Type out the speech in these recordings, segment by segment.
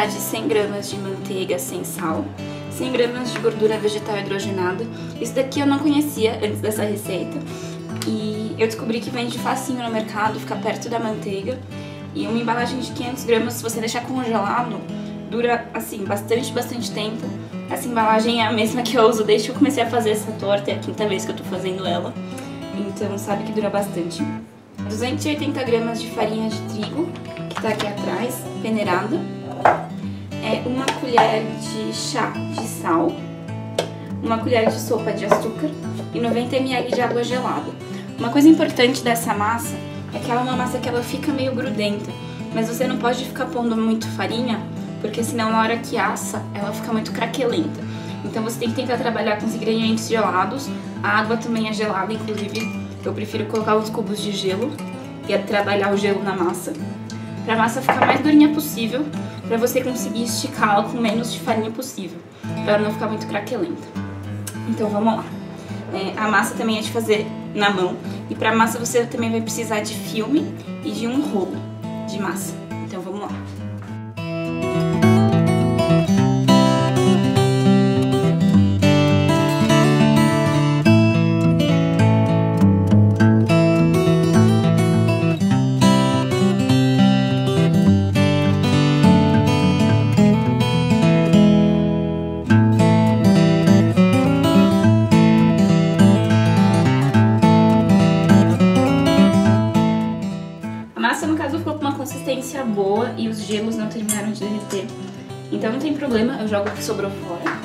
precisar de 100 gramas de manteiga sem sal, 100 gramas de gordura vegetal hidrogenada. Isso daqui eu não conhecia antes dessa receita e eu descobri que vende facinho no mercado, fica perto da manteiga. E uma embalagem de 500 gramas, se você deixar congelado, dura assim bastante tempo. Essa embalagem é a mesma que eu uso desde que eu comecei a fazer essa torta, é a 5ª vez que eu tô fazendo ela, então sabe que dura bastante. 280 gramas de farinha de trigo, que tá aqui atrás, peneirada. Uma colher de chá de sal, uma colher de sopa de açúcar e 90 ml de água gelada. Uma coisa importante dessa massa é que ela é uma massa que ela fica meio grudenta, mas você não pode ficar pondo muito farinha, porque senão na hora que assa ela fica muito craquelenta. Então você tem que tentar trabalhar com os ingredientes gelados. A água também é gelada, inclusive eu prefiro colocar uns cubos de gelo e trabalhar o gelo na massa, pra massa ficar mais durinha possível, pra você conseguir esticá-la com menos de farinha possível, pra ela não ficar muito craquelenta. Então vamos lá. A massa também é de fazer na mão, e pra massa você também vai precisar de filme e de um rolo de massa. Então vamos lá. No caso ficou com uma consistência boa e os gelos não terminaram de derreter, então não tem problema, eu jogo o que sobrou fora.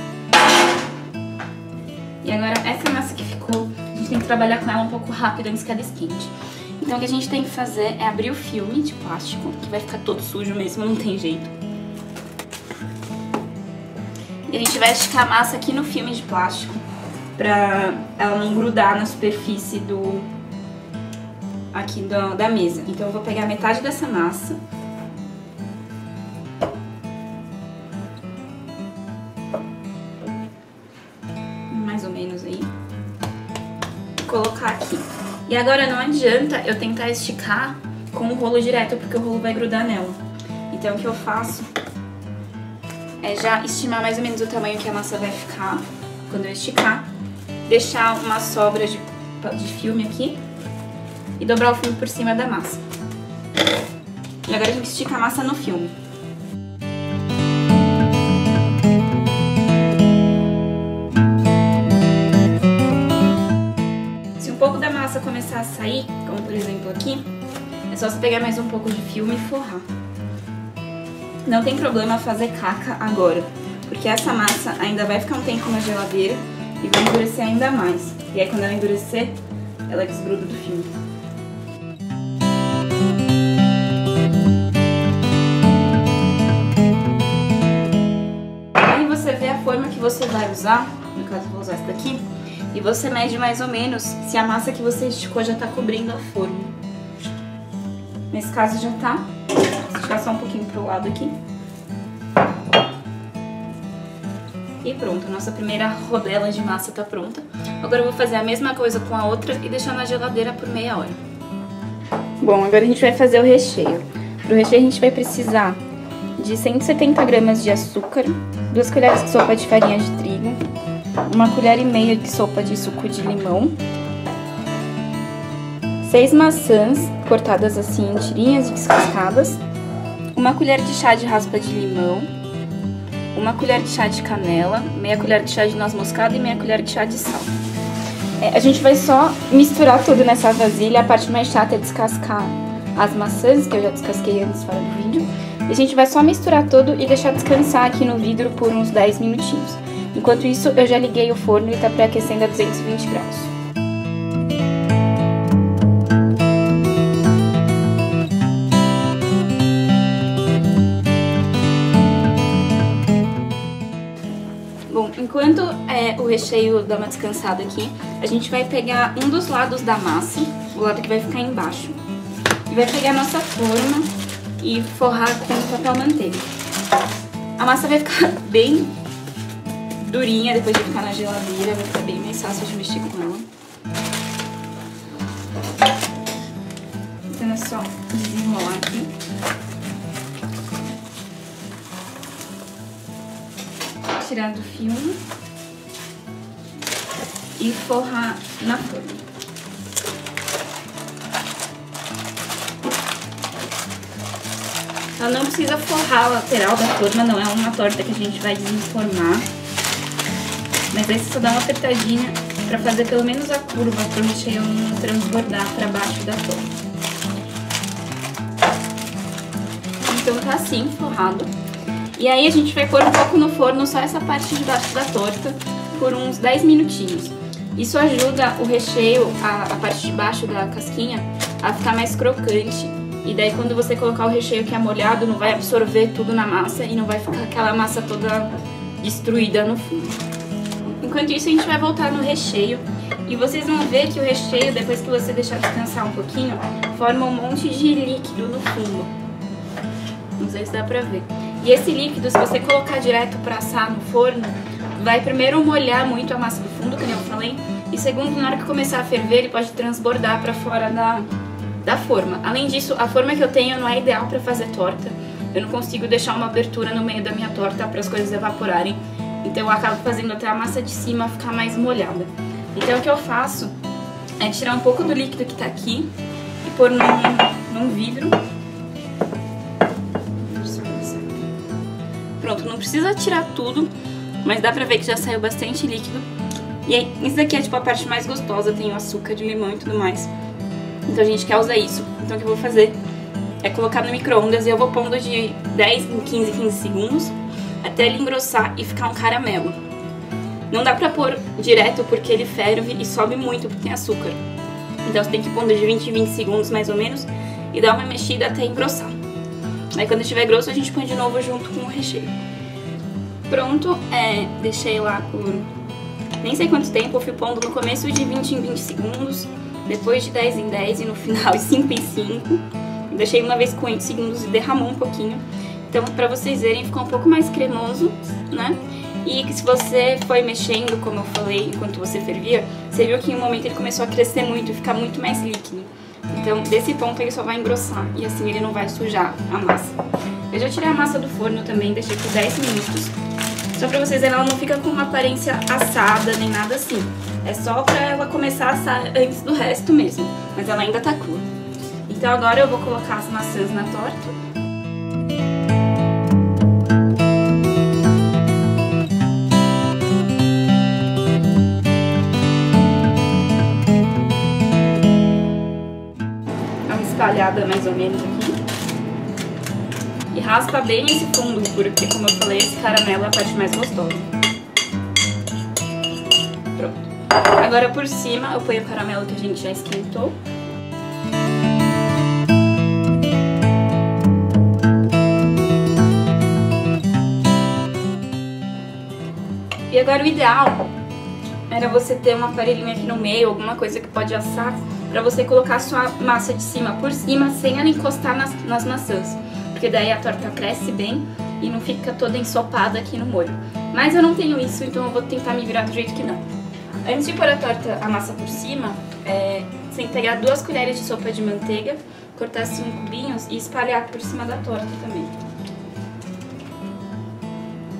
E agora essa massa que ficou, a gente tem que trabalhar com ela um pouco rápido antes que ela esquente. Então o que a gente tem que fazer é abrir o filme de plástico, que vai ficar todo sujo mesmo, não tem jeito. E a gente vai esticar a massa aqui no filme de plástico, pra ela não grudar na superfície aqui da mesa. Então eu vou pegar metade dessa massa mais ou menos aí, colocar aqui. E agora não adianta eu tentar esticar com o rolo direto, porque o rolo vai grudar nela. Então o que eu faço é já estimar mais ou menos o tamanho que a massa vai ficar quando eu esticar, deixar uma sobra de filme aqui e dobrar o filme por cima da massa. E agora a gente estica a massa no filme. Se um pouco da massa começar a sair, como por exemplo aqui, é só você pegar mais um pouco de filme e forrar. Não tem problema fazer caca agora, porque essa massa ainda vai ficar um tempo na geladeira e vai endurecer ainda mais. E aí quando ela endurecer, ela desgruda do filme. Forma que você vai usar, no caso eu vou usar essa daqui, e você mede mais ou menos se a massa que você esticou já tá cobrindo a forma. Nesse caso já tá, vou esticar só um pouquinho pro lado aqui. E pronto, nossa primeira rodela de massa tá pronta. Agora eu vou fazer a mesma coisa com a outra e deixar na geladeira por meia hora. Bom, agora a gente vai fazer o recheio. Pro recheio a gente vai precisar de 170 gramas de açúcar, 2 colheres de sopa de farinha de trigo, 1,5 colher de sopa de suco de limão, 6 maçãs cortadas assim em tirinhas e descascadas, 1 colher de chá de raspa de limão, 1 colher de chá de canela, meia colher de chá de noz moscada e meia colher de chá de sal. A gente vai só misturar tudo nessa vasilha. A parte mais chata é descascar as maçãs, que eu já descasquei antes fora do vídeo. E a gente vai só misturar tudo e deixar descansar aqui no vidro por uns 10 minutinhos. Enquanto isso, eu já liguei o forno e tá pré-aquecendo a 220 graus. Bom, enquanto o recheio dá uma descansada aqui, a gente vai pegar um dos lados da massa, o lado que vai ficar embaixo, e vai pegar a nossa forma e forrar com papel manteiga. A massa vai ficar bem durinha depois de ficar na geladeira, vai ficar bem mais fácil de mexer com ela. Então é só desenrolar aqui. tirar do filme e forrar na forma. Ela não precisa forrar a lateral da forma, não é uma torta que a gente vai desenformar. Mas aí você só dá uma apertadinha pra fazer pelo menos a curva pro recheio não transbordar pra baixo da forma. Então tá assim, forrado. E aí a gente vai pôr um pouco no forno, só essa parte de baixo da torta, por uns 10 minutinhos. Isso ajuda o recheio, a parte de baixo da casquinha, a ficar mais crocante. E daí quando você colocar o recheio que é molhado, não vai absorver tudo na massa e não vai ficar aquela massa toda destruída no fundo. Enquanto isso, a gente vai voltar no recheio. E vocês vão ver que o recheio, depois que você deixar descansar um pouquinho, forma um monte de líquido no fundo. Não sei se dá pra ver. E esse líquido, se você colocar direto pra assar no forno, vai primeiro molhar muito a massa do fundo, que nem eu falei. E segundo, na hora que começar a ferver, ele pode transbordar pra fora da forma. Além disso, a forma que eu tenho não é ideal pra fazer torta. Eu não consigo deixar uma abertura no meio da minha torta para as coisas evaporarem. Então eu acabo fazendo até a massa de cima ficar mais molhada. Então o que eu faço é tirar um pouco do líquido que tá aqui e pôr num vidro. Pronto, não precisa tirar tudo, mas dá pra ver que já saiu bastante líquido. E aí, isso daqui é tipo a parte mais gostosa, tem o açúcar de limão e tudo mais. Então a gente quer usar isso. Então o que eu vou fazer é colocar no micro-ondas e eu vou pondo de 10 em 15 segundos até ele engrossar e ficar um caramelo. Não dá pra pôr direto porque ele ferve e sobe muito porque tem açúcar. Então você tem que pôr de 20 em 20 segundos mais ou menos e dar uma mexida até engrossar. Aí quando estiver grosso a gente põe de novo junto com o recheio. Pronto, deixei lá por nem sei quanto tempo, eu fui pondo no começo de 20 em 20 segundos. Depois de 10 em 10 e no final de 5 em 5. Deixei uma vez com 8 segundos e derramou um pouquinho. Então, pra vocês verem, ficou um pouco mais cremoso, né? E que se você foi mexendo, como eu falei, enquanto você fervia, você viu que em um momento ele começou a crescer muito e ficar muito mais líquido. Então, desse ponto ele só vai engrossar e assim ele não vai sujar a massa. Eu já tirei a massa do forno também, deixei por 10 minutos. Só pra vocês verem, ela não fica com uma aparência assada nem nada assim. É só pra ela começar a assar antes do resto mesmo, mas ela ainda tá crua. Então agora eu vou colocar as maçãs na torta. Dá uma espalhada mais ou menos aqui. E raspa bem esse fundo, porque como eu falei, esse caramelo é a parte mais gostosa. Pronto. Agora por cima eu ponho o caramelo que a gente já esquentou. E agora o ideal era você ter um aparelhinho aqui no meio, alguma coisa que pode assar, pra você colocar a sua massa de cima por cima, sem ela encostar nas maçãs. Porque daí a torta cresce bem e não fica toda ensopada aqui no molho. Mas eu não tenho isso, então eu vou tentar me virar do jeito que não. Antes de pôr a massa por cima, você tem que pegar 2 colheres de sopa de manteiga, cortar assim em cubinhos e espalhar por cima da torta também.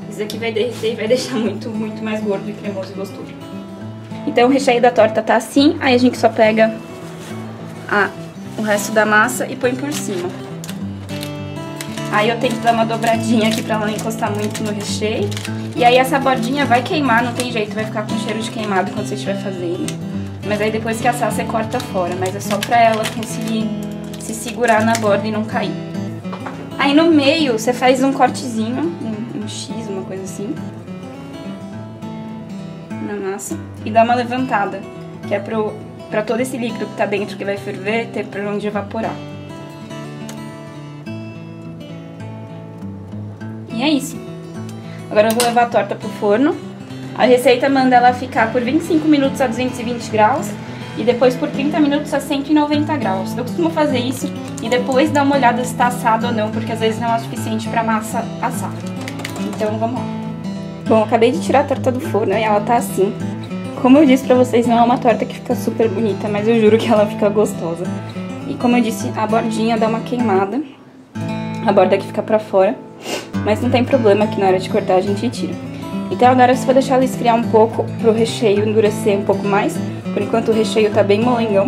Isso aqui vai derreter e vai deixar muito mais gordo e cremoso e gostoso. Então o recheio da torta tá assim, aí a gente só pega o resto da massa e põe por cima. Aí eu tento dar uma dobradinha aqui pra ela não encostar muito no recheio. E aí essa bordinha vai queimar, não tem jeito, vai ficar com cheiro de queimado quando você estiver fazendo. Mas aí depois que assar você corta fora, mas é só pra ela conseguir se segurar na borda e não cair. Aí no meio você faz um cortezinho, um X, uma coisa assim, na massa. E dá uma levantada, que é pra todo esse líquido que tá dentro que vai ferver ter pra onde evaporar. E é isso. Agora eu vou levar a torta pro forno. A receita manda ela ficar por 25 minutos a 220 graus e depois por 30 minutos a 190 graus. Eu costumo fazer isso e depois dar uma olhada se tá assado ou não, porque às vezes não é o suficiente pra massa assar. Então vamos lá. Bom, eu acabei de tirar a torta do forno e ela tá assim. Como eu disse pra vocês, não é uma torta que fica super bonita, mas eu juro que ela fica gostosa. E como eu disse, a bordinha dá uma queimada. A borda aqui fica pra fora. Mas não tem problema que na hora de cortar a gente tira. E Então agora você vai deixar ela esfriar um pouco pro recheio endurecer um pouco mais. Por enquanto o recheio tá bem molengão,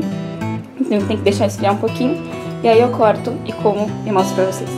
então tem que deixar esfriar um pouquinho. E aí eu corto e como e mostro pra vocês.